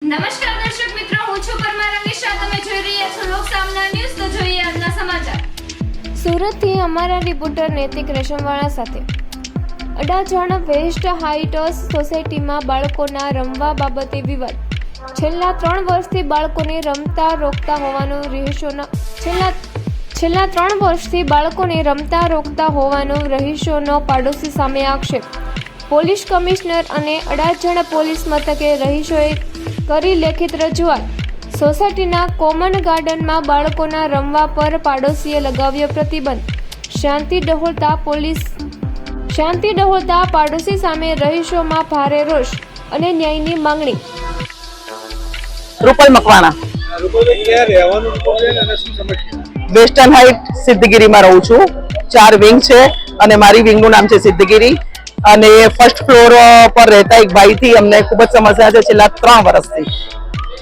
નમસ્કાર દર્શક મિત્રો, હું છું પરમાર અનિશા. તમે જોઈ રહ્યા છો લોક સામના ન્યૂઝ. તો જોઈએ આજના સમાચાર. સુરતથી અમારા રિપોર્ટર નૈતિક રેશમવાળા સાથે. અડાજણ વેસ્ટ હાઇટ્સ સોસાયટીમાં બાળકોના રમવા બાબતે વિવાદ. છેલ્લા 3 વર્ષથી બાળકોને રમતા રોકતા હોવાનો રહીશોનો પાડોશી સામે આક્ષેપ. પોલીસ કમિશનર અને અડાજણ પોલીસ મથકે રહીશોએ કરી લેખિત રજૂઆત. સોસાયટીના કોમન ગાર્ડનમાં બાળકોના રમવા પર પાડોશીએ લગાવ્યો પ્રતિબંધ. શાંતિ ડહોળતા પાડોશી સામે રહીશોમાં ભારે રોષ અને ન્યાયની માંગણી. રૂપલ મકવાણા, વેસ્ટર્ન હાઇટ સિદ્ધગીરીમાં રહું છું. 4 વિંગ છે અને મારી વિંગનું નામ છે સિદ્ધગીરી. અને ફર્સ્ટ ફ્લોર પર રહેતા એક ભાઈથી અમને ખૂબ જ સમસ્યા છે છેલ્લા 3 વર્ષથી.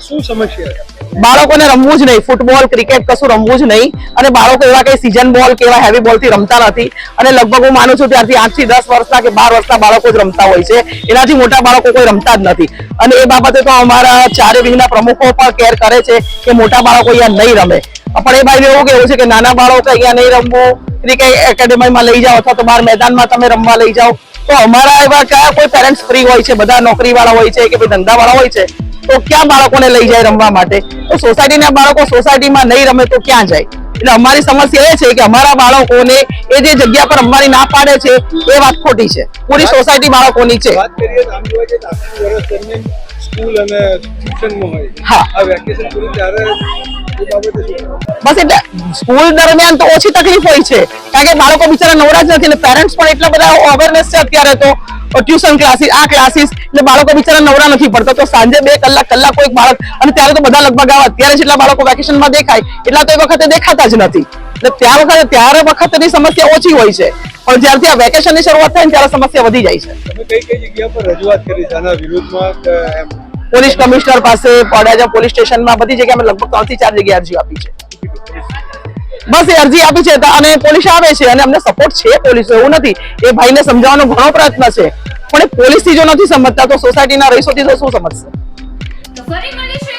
શું સમસ્યા? બાળકોને રમવું જ નહીં, ફૂટબોલ ક્રિકેટ કશું રમવું જ નહીં. અને બાળકો એવા કઈ સીઝન બોલ કે એવા હેવી બોલ થી રમતા નથી. અને લગભગ હું માનું છું ત્યારથી 8 થી 10 વર્ષના કે 12 વર્ષના બાળકો જ રમતા હોય છે. એનાથી મોટા બાળકો કોઈ રમતા જ નથી. અને એ બાબતે તો અમારા 4 વિંગના પ્રમુખો પણ કેર કરે છે કે મોટા બાળકો અહીંયા નહીં રમે. પણ એ ભાઈને એવું કેવું છે કે નાના બાળકો અહીંયા નહીં રમવું, ક્રિકેટ એકેડેમીમાં લઈ જાઓ અથવા તો બહાર મેદાનમાં તમે રમવા લઈ જાઓ. તો અમારા એવા કયા કોઈ પેરેન્ટ્સ ફ્રી હોય છે, બધા નોકરી વાળા હોય છે કે ભાઈ ધંધા વાળા હોય છે, તો ક્યાં બાળકોને લઈ જાય રમવા માટે? તો સોસાયટીના બાળકો સોસાયટીમાં નહીં રમે તો ક્યાં જાય? એટલે અમારી સમસ્યા એ છે કે અમારા બાળકોને એ જે જગ્યા પર રમવાની ના પાડે છે એ વાત ખોટી છે. પૂરી સોસાયટી બાળકોની છે. વાત કરીએ તો આમ જોવા જઈએ તો આખું વર્ષ દરમિયાન સ્કૂલ અને ટ્યુશનમાં હોય. હા, આ વેકેશન પૂરું ત્યારે એ બાબતે શું? બસ એટલે સ્કૂલ દરમિયાન તો ઓછી તકલીફ હોય છે કારણ કે બાળકો બિચારા નવરા જ નથી અને પેરેન્ટ્સ પણ એટલા બધા અવેરનેસ છે અત્યારે તો ટ્યુશન ક્લાસીસ, આ ક્લાસીસ, એટલે બાળકો બિચારા નવરા નથી પડતા. તો સાંજે 2 કલાક કોઈ બાળક, અને ત્યારે તો બધા લગભગ અત્યારે જેટલા બાળકો વેકેશનમાં દેખાય એટલા તો એ વખતે દેખાતા જ નથી. એટલે ત્યારે વખતની સમસ્યા ઓછી હોય છે, પણ જ્યારથી આ વેકેશનની શરૂઆત થાય ને ત્યારે સમસ્યા વધી જાય છે. તમે કઈ જગ્યા પર રજૂઆત કરી છે આના વિરુદ્ધમાં? પોલીસ કમિશનર પાસે, અડાજણ પોલીસ સ્ટેશનમાં, બધી જગ્યાએ અમે લગભગ 3 થી 4 જગ્યાએ અરજી આપી છે. બસ એ અરજી આપી છે અને પોલીસ આવે છે અને અમને સપોર્ટ છે પોલીસ, એવું નથી. એ ભાઈને સમજાવવાનો ઘણો પ્રયત્ન છે, પણ એ પોલીસથી જો નથી સમજતા તો સોસાયટીના રહીશોથી તો શું સમજશે? તો ફરી મળીશું